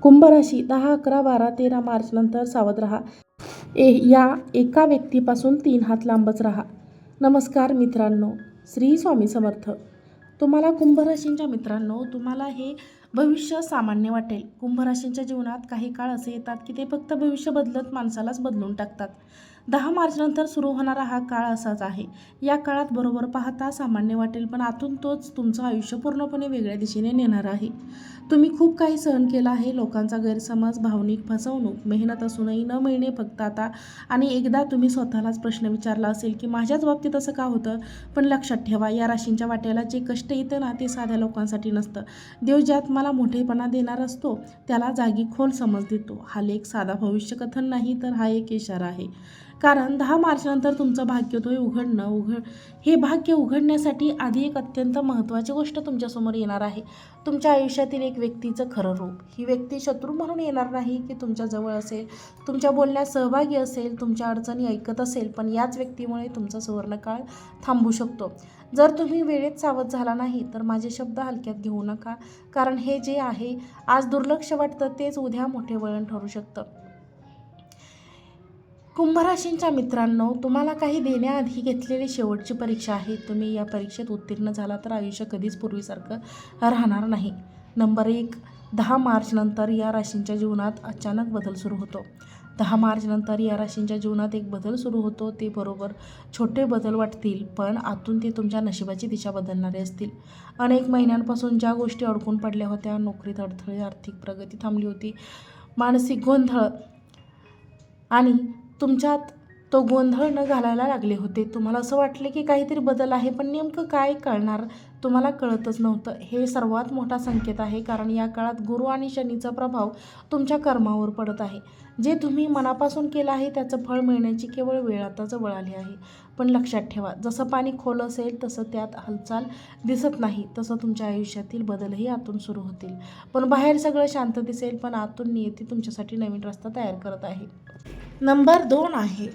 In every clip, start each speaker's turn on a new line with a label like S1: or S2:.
S1: कुंभ राशी 10, 11, 12, 13 मार्च नंतर सावध राहा. या एका व्यक्तीपासून 3 हात लांबच राहा. नमस्कार मित्रांनो, श्री स्वामी समर्थ. तुम्हाला कुंभ राशींच्या मित्रांनो, तुम्हाला हे भविष्य सामान्य वाटेल. कुंभ राशींच्या जीवनात काही काळ असे येतात की ते फक्त भविष्य बदलत माणसालाच बदलून टाकतात. 10 मार्च नंतर सुरू होणारा हा काळ असाच आहे. या काळात बरोबर पाहता सामान्य वाटेल, पण आतून तोच तुमचं आयुष्य पूर्णपणे वेगळ्या दिशेने नेणार आहे. तुम्ही खूप काही सहन केलं आहे. लोकांचा गैरसमज, भावनिक फसवणूक, मेहनत असूनही न मिळणे फक्त आता. आणि एकदा तुम्ही स्वतःलाच प्रश्न विचारला असेल की माझ्याच बाबतीत असं का होतं? पण लक्षात ठेवा, या राशींच्या वाट्याला जे कष्ट येतं ना, ते साध्या लोकांसाठी नसतं. देव ज्यात मला मोठेपणा देणार असतो त्याला जागी खोल समज देतो. हा लेख साधा भविष्यकथन नाही, तर हा एक इशारा आहे. कारण 10 मार्च नंतर तुमचं भाग्योदय हे भाग्य उघडण्यासाठी आधी एक अत्यंत महत्त्वाची गोष्ट तुमच्यासमोर येणार आहे. तुमच्या आयुष्यातील एक व्यक्तीचं खरं रूप. ही व्यक्ती शत्रू म्हणून येणार नाही की तुमच्या जवळ असेल, तुमच्या बोलण्यात सहभागी असेल, तुमच्या अडचणी ऐकत असेल, पण याच व्यक्तीमुळे तुमचा सुवर्णकाळ थांबू शकतो. जर तुम्ही वेळेत सावध झाला नाही तर माझे शब्द हलक्यात घेऊ नका, कारण हे जे आहे आज दुर्लक्ष वाटतं तेच उद्या मोठे वळण ठरू शकतं. कुंभ राशींच्या मित्रांनो, तुम्हाला काही देण्याआधी घेतलेली शेवटची परीक्षा आहे. तुम्ही या परीक्षेत उत्तीर्ण झाला तर आयुष्य कधीच पूर्वीसारखं राहणार नाही. नंबर 1, 10 मार्च नंतर या राशींच्या जीवनात अचानक बदल सुरू होतो. 10 मार्च नंतर या राशींच्या जीवनात एक बदल सुरू होतो. ते बरोबर छोटे बदल वाटतील, पण आतून ते तुमच्या नशिबाची दिशा बदलणारे असतील. अनेक महिन्यांपासून ज्या गोष्टी अडकून पडल्या होत्या, नोकरीत अडथळे, आर्थिक प्रगती थांबली होती, मानसिक गोंधळ आणि तुमच्यात तो गोंधळ न घालायला लागले होते. तुम्हाला असं वाटले की काहीतरी बदल आहे, पण नेमकं काय कळणार तुम्हाला कळतच नव्हतं. हे सर्वात मोठा संकेत आहे, कारण या काळात गुरु आणि शनीचा प्रभाव तुमच्या कर्मावर पडत आहे. जे तुम्ही मनापासून केलं आहे त्याचं फळ मिळण्याची केवळ वेळ आता जवळ आली आहे. पण लक्षात ठेवा, जसं पाणी खोल असेल तसं त्यात हालचाल दिसत नाही, तसं तुमच्या आयुष्यातील बदलही आतून सुरू होतील. पण बाहेर सगळं शांत दिसेल, पण आतून नियती तुमच्यासाठी नवीन रस्ता तयार करत आहे. नंबर 2 आहे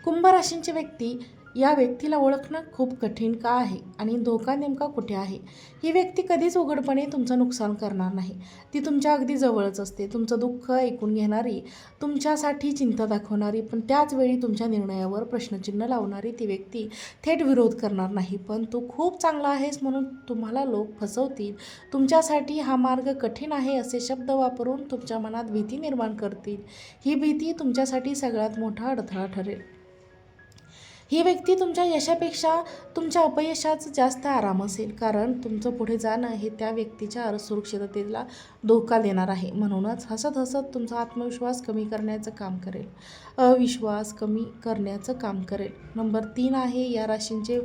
S1: कुंभ राशींची व्यक्ती. या व्यक्तीला ओळखणं खूप कठीण का आहे आणि धोका नेमका कुठे आहे? ही व्यक्ती कधीच उघडपणे तुमचं नुकसान करणार नाही. ती तुमच्या अगदी जवळच असते. तुमचं दुःख ऐकून घेणारी, तुमच्यासाठी चिंता दाखवणारी, पण त्याच वेळी तुमच्या निर्णयावर प्रश्नचिन्ह लावणारी ती व्यक्ती थेट विरोध करणार नाही. पण तू खूप चांगला आहेस म्हणून तुम्हाला लोक फसवतील. तुमच्यासाठी हा मार्ग कठीण आहे असे शब्द वापरून तुमच्या मनात भीती निर्माण करतील. ही भीती तुमच्यासाठी सगळ्यात मोठा अडथळा ठरेल. ही व्यक्ती तुमच्या यशापेक्षा तुमच्या अपयशाचं जास्त आराम असेल, कारण तुमचं पुढे जाणं हे त्या व्यक्तीच्या सुरक्षिततेला धोका देणार आहे. म्हणूनच हसत हसत तुमचा आत्मविश्वास कमी करण्याचं काम करेल, अविश्वास कमी करण्याचं काम करेल. नंबर 3 आहे या राशींचे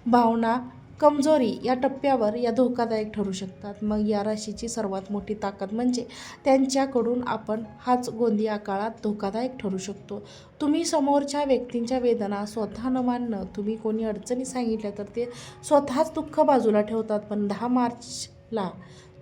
S1: भावना कमजोरी या टप्प्यावर या धोकादायक ठरू शकतात. मग या राशीची सर्वात मोठी ताकद म्हणजे त्यांच्याकडून आपण हाच गोंदी या काळात धोकादायक ठरू शकतो. तुम्ही समोरच्या व्यक्तींच्या वेदना स्वतः न मानणं, तुम्ही कोणी अडचणी सांगितल्या तर ते स्वतःच दुःख बाजूला ठेवतात, पण 10 मार्चला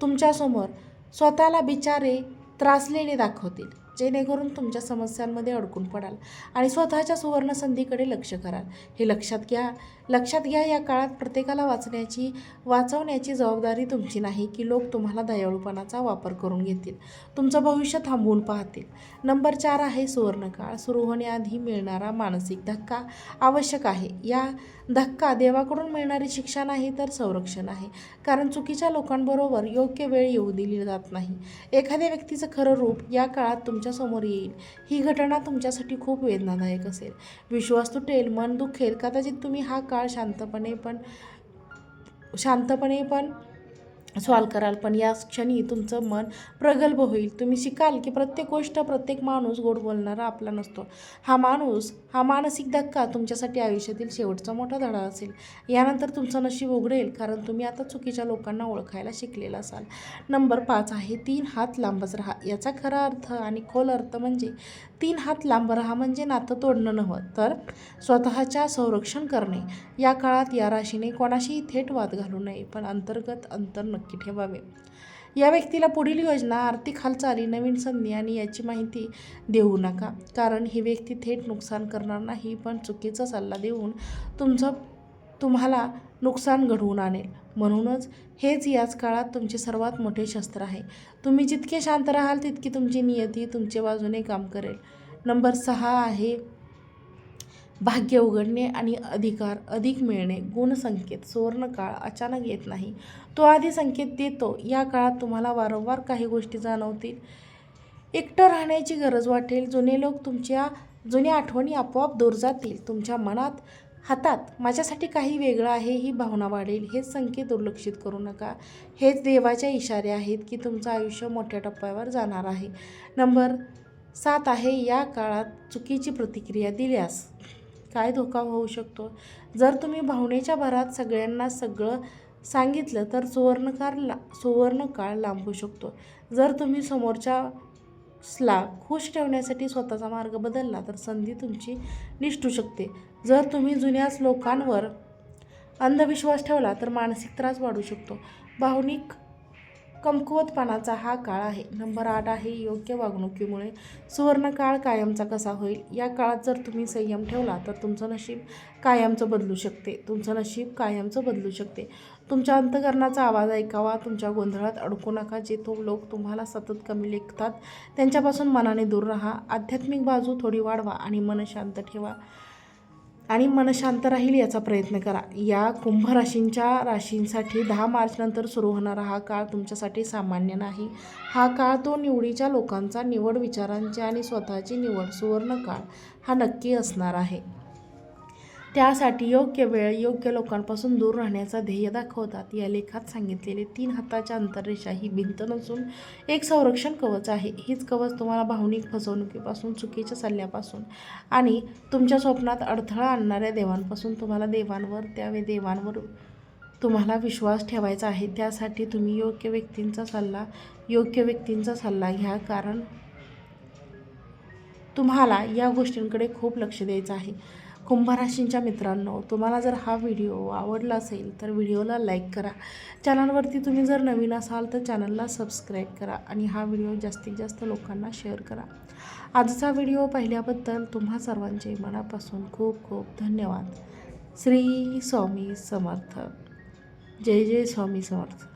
S1: तुमच्यासमोर स्वतःला बिचारे त्रासलेले दाखवतील, जेणेकरून तुमच्या समस्यांमध्ये अडकून पडाल आणि स्वतःच्या सुवर्ण संधीकडे लक्ष कराल. हे लक्षात घ्या, या काळात प्रत्येकाला वाचवण्याची जबाबदारी तुमची नाही की लोक तुम्हाला दयाळूपणाचा वापर करून घेतील, तुमचं भविष्य थांबवून पाहतील. नंबर 4 आहे सुवर्णकाळ. सुरू होण्याआधी मिळणारा मानसिक धक्का आवश्यक आहे. या धक्का देवाकडून मिळणारी शिक्षा नाही, तर संरक्षण आहे, कारण चुकीच्या लोकांबरोबर योग्य वेळ येऊ दिली जात नाही. एखाद्या व्यक्तीचं खरं रूप या काळात तुमच्यासमोर येईल. ही घटना तुमच्यासाठी खूप वेदनादायक असेल. विश्वास तुटेल, मन दुखेल. कदाचित तुम्ही हा काळ शांतपणे पण सॉल्व कराल, पण या क्षणी तुमचं मन प्रगल्भ होईल. तुम्ही शिकाल की प्रत्येक गोष्ट, प्रत्येक माणूस गोड बोलणारा आपला नसतो. हा मानसिक धक्का तुमच्यासाठी आयुष्यातील शेवटचा मोठा धडा असेल. यानंतर तुमचं नशीब उघडेल, कारण तुम्ही आता चुकीच्या लोकांना ओळखायला शिकलेला असाल. नंबर 5 आहे 3 हात लांबच राहा. याचा खरा अर्थ आणि खोल अर्थ म्हणजे 3 हात लांब राहा म्हणजे नातं तोडणं नव्हे, तर स्वतःच्या संरक्षण करणे. या काळात या राशीने कोणाशीही थेट वाद घालू नये, पण अंतर्गत अंतर नक्की ठेवावे. या व्यक्तीला पुढील योजना, आर्थिक हालचाली, नवीन संधी आणि याची माहिती देऊ नका, कारण ही व्यक्ती थेट नुकसान करणार नाही, पण चुकीचा सल्ला देऊन तुमचं तुम्हाला नुकसान घडवून आणेल. म्हणूनच हेच याच काळात तुमचे सर्वात मोठे शस्त्र आहे. तुम्ही जितके शांत राहाल तितकी तुमची नियती तुमच्या बाजूने काम करेल. नंबर 6 आहे भाग्य उघडणे आणि अधिकार अधिक मिळणे. गुणसंकेत सुवर्णकाळ अचानक येत नाही, तो आधी संकेत देतो. या काळात तुम्हाला वारंवार काही गोष्टी जाणवतील. एकटं राहण्याची गरज वाटेल. जुने लोक तुमच्या जुन्या आठवणी आपोआप दूर जातील. तुमच्या मनात हातात माझ्यासाठी काही वेगळं आहे ही भावना वाढेल. हेच संकेत दुर्लक्षित करू नका. हेच देवाचे इशारे आहेत की तुमचं आयुष्य मोठ्या टप्प्यावर जाणार आहे. नंबर 7 आहे या काळात चुकीची प्रतिक्रिया दिल्यास काय धोका होऊ शकतो. जर तुम्ही भावनेच्या भरात सगळ्यांना सगळं सांगितलं तर सुवर्णकाळ लांबू शकतो. जर तुम्ही समोरच्याला खुश ठेवण्यासाठी स्वतःचा मार्ग बदलला तर संधी तुमची निसटू शकते. जर तुम्ही जुन्याच लोकांवर अंधविश्वास ठेवला तर मानसिक त्रास वाढू शकतो. भावनिक कमकुवतपणाचा हा काळ आहे. नंबर 8 आहे योग्य वागणुकीमुळे सुवर्णकाळ कायमचा कसा होईल. या काळात जर तुम्ही संयम ठेवला तर तुमचं नशीब कायमचं बदलू शकते. तुमच्या अंतःकरणाचा आवाज ऐकावा. तुमच्या गोंधळात अडकू नका. जे लोक तुम्हाला सतत कमी लेखतात त्यांच्यापासून मनाने दूर राहा. आध्यात्मिक बाजू थोडी वाढवा आणि मन शांत ठेवा आणि मन शांत राहील याचा प्रयत्न करा. या कुंभ राशींसाठी 10 मार्च नंतर सुरू होणारा हा काळ तुमच्यासाठी सामान्य नाही. हा काळ तो निवडीच्या लोकांचा, निवड विचारांची आणि स्वतःची निवड सुवर्णकाळ हा नक्की असणार आहे. त्यासाठी योग्य वेळ योग्य लोकांपासून दूर राहण्याचा ध्येय दाखवतात. या लेखात सांगितलेले 3 हाताच्या अंतररेषा ही भिंत नसून एक संरक्षण कवच आहे. हीच कवच तुम्हाला भावनिक फसवणुकीपासून, चुकीच्या सल्ल्यापासून आणि तुमच्या स्वप्नात अडथळा आणणाऱ्या देवांपासून त्या देवांवर तुम्हाला विश्वास ठेवायचा आहे. त्यासाठी तुम्ही योग्य व्यक्तींचा सल्ला घ्या, कारण तुम्हाला या गोष्टींकडे खूप लक्ष द्यायचं आहे. कुंभराशींच्या मित्रांनो, तुम्हाला जर हा व्हिडिओ आवडला असेल तर व्हिडिओला लाईक करा. चॅनलवरती तुम्ही जर नवीन असाल तर चॅनलला सबस्क्राईब करा आणि हा व्हिडिओ जास्तीत जास्त लोकांना शेअर करा. आजचा व्हिडिओ पाहिल्याबद्दल तुम्हा सर्वांचे मनापासून खूप खूप धन्यवाद. श्री स्वामी समर्थ. जय जय स्वामी समर्थ.